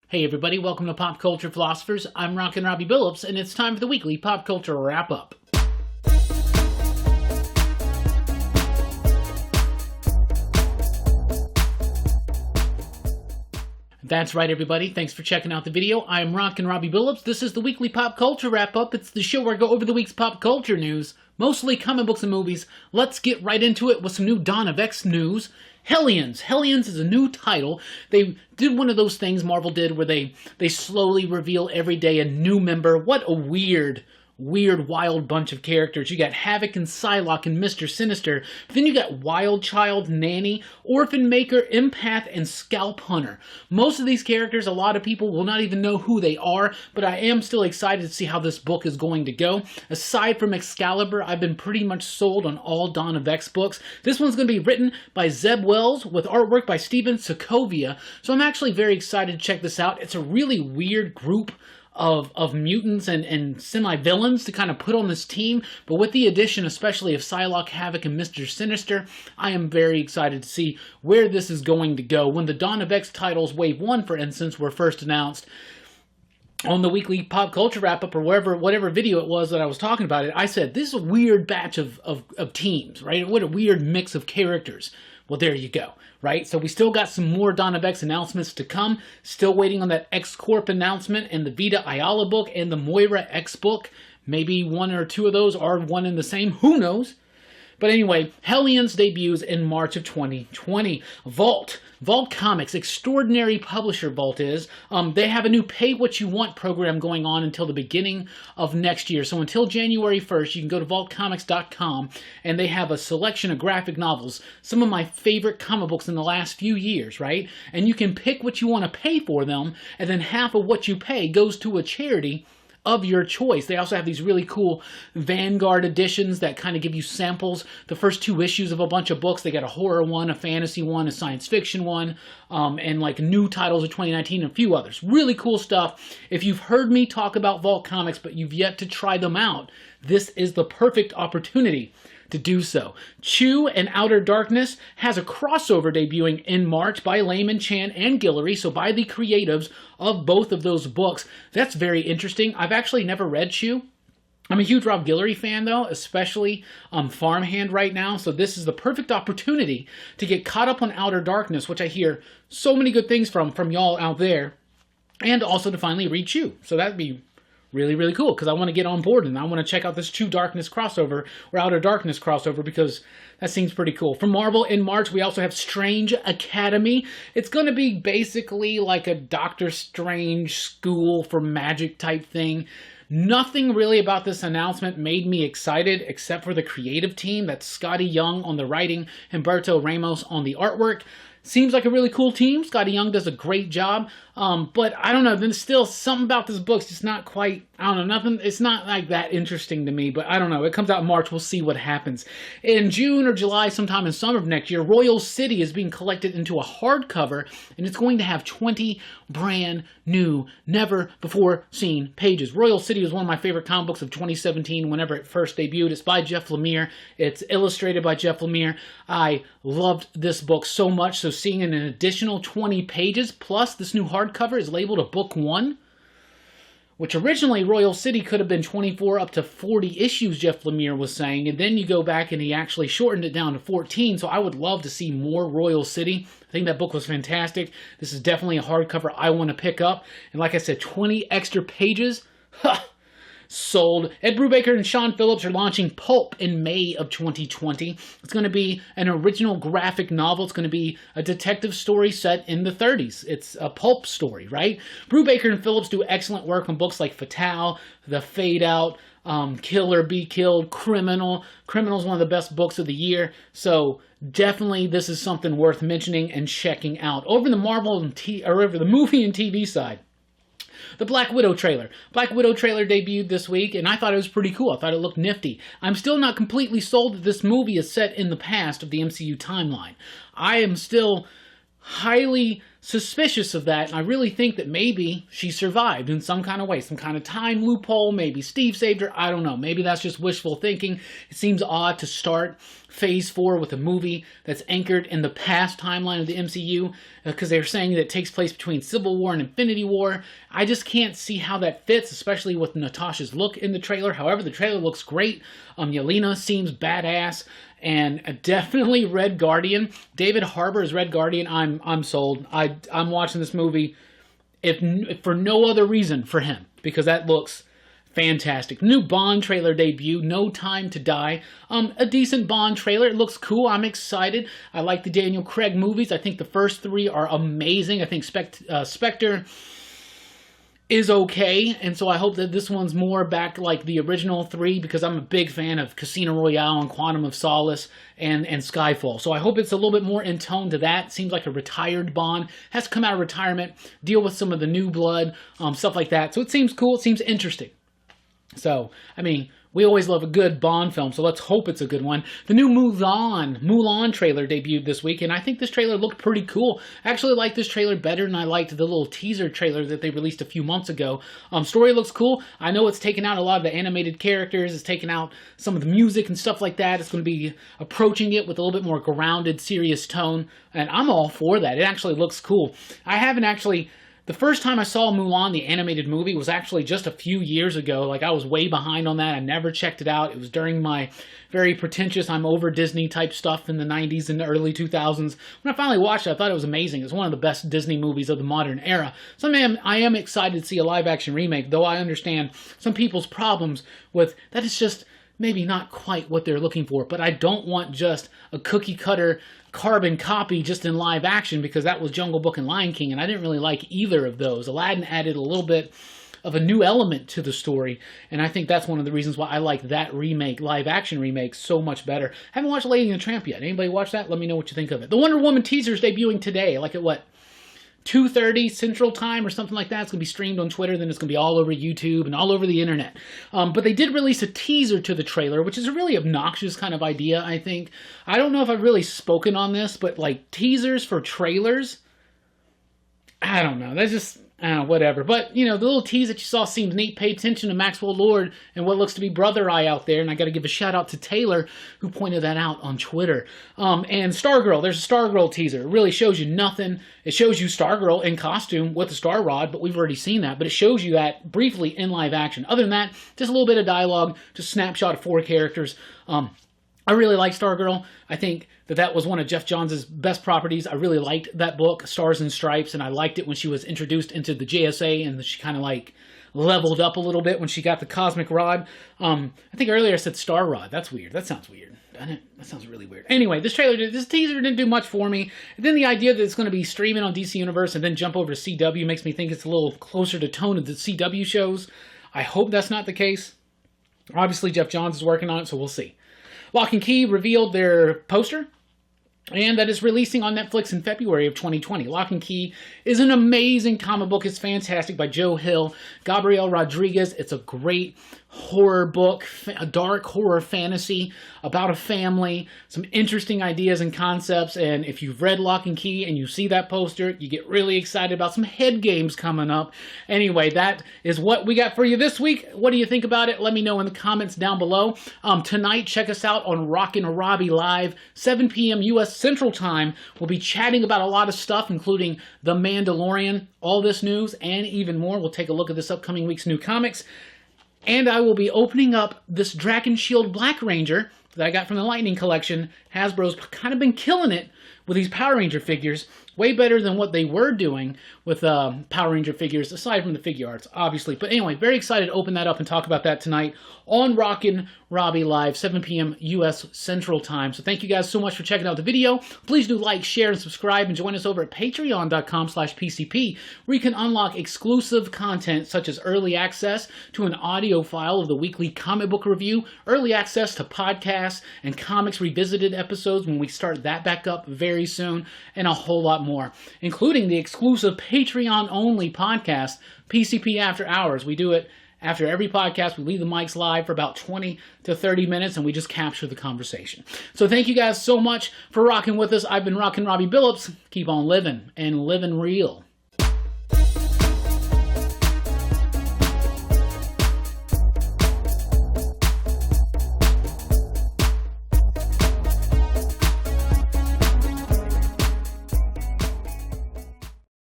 Hey everybody, welcome to Pop Culture Philosophers. I'm Rockin Robbie Billups, and it's time for the weekly Pop Culture Wrap-Up. That's right, everybody. Thanks for checking out the video. I'm Rockin Robbie Billups. This is the weekly Pop Culture Wrap-Up. It's the show where I go over the week's pop culture news, mostly comic books and movies. Let's get right into it with some new Dawn of X news. Hellions. Hellions is a new title. They did one of those things Marvel did where they slowly reveal every day a new member. What a weird, wild bunch of characters. You got Havoc and Psylocke and Mr. Sinister. But then you got Wild Child, Nanny, Orphan Maker, Empath, and Scalp Hunter. Most of these characters, a lot of people will not even know who they are, but I am still excited to see how this book is going to go. Aside from Excalibur, I've been pretty much sold on all Dawn of X books. This one's going to be written by Zeb Wells with artwork by Steven Sokovia, so I'm actually very excited to check this out. It's a really weird group of mutants and semi-villains to kind of put on this team, but with the addition especially of Psylocke, Havoc, and Mr. Sinister, I am very excited to see where this is going to go. When the Dawn of X titles, Wave 1, for instance, were first announced on the weekly Pop Culture Wrap-Up or whatever video it was that I was talking about it, I said, this is a weird batch of teams, right? What a weird mix of characters. Well, there you go, right? So we still got some more Dawn of X announcements to come. Still waiting on that X-Corp announcement and the Vita Ayala book and the Moira X book. Maybe one or two of those are one and the same. Who knows? But anyway, Hellions debuts in March of 2020. Vault Comics, extraordinary publisher Vault is. They have a new Pay What You Want program going on until the beginning of next year. So until January 1st, you can go to vaultcomics.com and they have a selection of graphic novels, some of my favorite comic books in the last few years, right? And you can pick what you want to pay for them, and then half of what you pay goes to a charity of your choice. They also have these really cool Vanguard editions that kind of give you samples, the first two issues of a bunch of books. They got a horror one, a fantasy one, a science fiction one, and like new titles of 2019 and a few others. Really cool stuff. If you've heard me talk about Vault Comics but you've yet to try them out, this is the perfect opportunity to do so. Chew and Outer Darkness has a crossover debuting in March by Layman Chan and Guillory, so by the creatives of both of those books. That's very interesting. I've actually never read Chew. I'm a huge Rob Guillory fan, though, especially Farmhand right now, so this is the perfect opportunity to get caught up on Outer Darkness, which I hear so many good things from y'all out there, and also to finally read Chew. So that'd be really cool, because I want to get on board and I want to check out this True Darkness crossover or Outer Darkness crossover, because that seems pretty cool. From Marvel in March, we also have Strange Academy. It's going to be basically like a Doctor Strange school for magic type thing. Nothing really about this announcement made me excited except for the creative team. That's Scotty Young on the writing, Humberto Ramos on the artwork. Seems like a really cool team. Scotty Young does a great job. But I don't know, then still something about this book's just not quite, I don't know, nothing, it's not like that interesting to me, but I don't know. It comes out in March, we'll see what happens. In June or July, sometime in summer of next year, Royal City is being collected into a hardcover, and it's going to have 20 brand new, never before seen pages. Royal City is one of my favorite comic books of 2017 whenever it first debuted. It's by Jeff Lemire. It's illustrated by Jeff Lemire. I loved this book so much, so seeing an additional 20 pages plus this new hardcover is labeled a book 1, which originally Royal City could have been 24 up to 40 issues, Jeff Lemire was saying, and then you go back and he actually shortened it down to 14, so I would love to see more Royal City. I think that book was fantastic. This is definitely a hardcover I want to pick up, and like I said, 20 extra pages. Sold. Ed Brubaker and Sean Phillips are launching Pulp in May of 2020. It's going to be an original graphic novel. It's going to be a detective story set in the 30s. It's a pulp story, right? Brubaker and Phillips do excellent work on books like Fatale, The Fade Out, Kill or Be Killed, Criminal. Criminal is one of the best books of the year. So definitely this is something worth mentioning and checking out. Over the Marvel or over the movie and TV side, the Black Widow trailer. Black Widow trailer debuted this week, and I thought it was pretty cool. I thought it looked nifty. I'm still not completely sold that this movie is set in the past of the MCU timeline. I am still highly suspicious of that, and I really think that maybe she survived in some kind of way, some kind of time loophole. Maybe Steve saved her. I don't know. Maybe that's just wishful thinking. It seems odd to start Phase 4 with a movie that's anchored in the past timeline of the MCU, because they're saying that it takes place between Civil War and Infinity War. I just can't see how that fits, especially with Natasha's look in the trailer. However, the trailer looks great. Yelena seems badass. And definitely Red Guardian. David Harbour as Red Guardian. I'm sold. I'm watching this movie if for no other reason for him, because that looks fantastic. New Bond trailer debut, No Time to Die. A decent Bond trailer. It looks cool. I'm excited. I like the Daniel Craig movies. I think the first three are amazing. I think Spectre is okay, and so I hope that this one's more back like the original three, because I'm a big fan of Casino Royale and Quantum of Solace and Skyfall. So I hope it's a little bit more in tone to that. Seems like a retired Bond has to come out of retirement, deal with some of the new blood, stuff like that. So it seems cool. It seems interesting. So, I mean, we always love a good Bond film, so let's hope it's a good one. The new Mulan trailer debuted this week, and I think this trailer looked pretty cool. I actually like this trailer better than I liked the little teaser trailer that they released a few months ago. Story looks cool. I know it's taken out a lot of the animated characters. It's taken out some of the music and stuff like that. It's going to be approaching it with a little bit more grounded, serious tone, and I'm all for that. It actually looks cool. I haven't actually... The first time I saw Mulan, the animated movie, was actually just a few years ago. Like, I was way behind on that. I never checked it out. It was during my very pretentious, I'm over Disney type stuff in the 90s and the early 2000s. When I finally watched it, I thought it was amazing. It's one of the best Disney movies of the modern era. So I am excited to see a live-action remake, though I understand some people's problems with that. It's just maybe not quite what they're looking for. But I don't want just a cookie-cutter carbon copy just in live action, because that was Jungle Book and Lion King, and I didn't really like either of those. Aladdin added a little bit of a new element to the story, and I think that's one of the reasons why I like that remake, live action remake, so much better. Haven't watched Lady and the Tramp yet. Anybody watch that? Let me know what you think of it. The Wonder Woman teaser is debuting today, like at what, 2:30 Central Time or something like that. It's going to be streamed on Twitter, then it's going to be all over YouTube and all over the internet. But they did release a teaser to the trailer, which is a really obnoxious kind of idea, I think. I don't know if I've really spoken on this, but like teasers for trailers, I don't know. That's just... whatever. But, you know, the little tease that you saw seems neat. Pay attention to Maxwell Lord and what looks to be Brother Eye out there. And I got to give a shout out to Taylor, who pointed that out on Twitter. And Stargirl. There's a Stargirl teaser. It really shows you nothing. It shows you Stargirl in costume with the Star Rod, but we've already seen that. But it shows you that briefly in live action. Other than that, just a little bit of dialogue, just a snapshot of 4 characters. I really like Stargirl. I think that was one of Jeff Johns' best properties. I really liked that book, Stars and Stripes, and I liked it when she was introduced into the JSA, and she kind of like leveled up a little bit when she got the cosmic rod. I think earlier I said Star Rod. That's weird. That sounds weird, doesn't it? That sounds really weird. Anyway, this teaser didn't do much for me. And then the idea that it's going to be streaming on DC Universe and then jump over to CW makes me think it's a little closer to tone of the CW shows. I hope that's not the case. Obviously, Jeff Johns is working on it, so we'll see. Lock and Key revealed their poster, and that is releasing on Netflix in February of 2020. Lock and Key is an amazing comic book. It's fantastic, by Joe Hill, Gabriel Rodriguez. It's a great horror book, a dark horror fantasy about a family, some interesting ideas and concepts. And if you've read Lock and Key and you see that poster, you get really excited about some head games coming up. Anyway, that is what we got for you this week. What do you think about it? Let me know in the comments down below. Tonight, check us out on Rockin Robbie Live, 7 p.m. U.S. Central Time. We'll be chatting about a lot of stuff, including The Mandalorian, all this news, and even more. We'll take a look at this upcoming week's new comics. And I will be opening up this Dragon Shield Black Ranger that I got from the Lightning Collection. Hasbro's kind of been killing it with these Power Ranger figures. Way better than what they were doing with Power Ranger figures, aside from the figure arts, obviously. But anyway, very excited to open that up and talk about that tonight on Rockin Robbie Live, 7 p.m. U.S. Central Time. So thank you guys so much for checking out the video. Please do like, share, and subscribe, and join us over at patreon.com/PCP, where you can unlock exclusive content such as early access to an audio file of the weekly comic book review, early access to podcasts and Comics Revisited episodes when we start that back up very soon, and a whole lot more, including the exclusive Patreon-only podcast, PCP After Hours. We do it After every podcast, we leave the mics live for about 20 to 30 minutes, and we just capture the conversation. So thank you guys so much for rocking with us. I've been Rockin Robbie Billups. Keep on living and living real.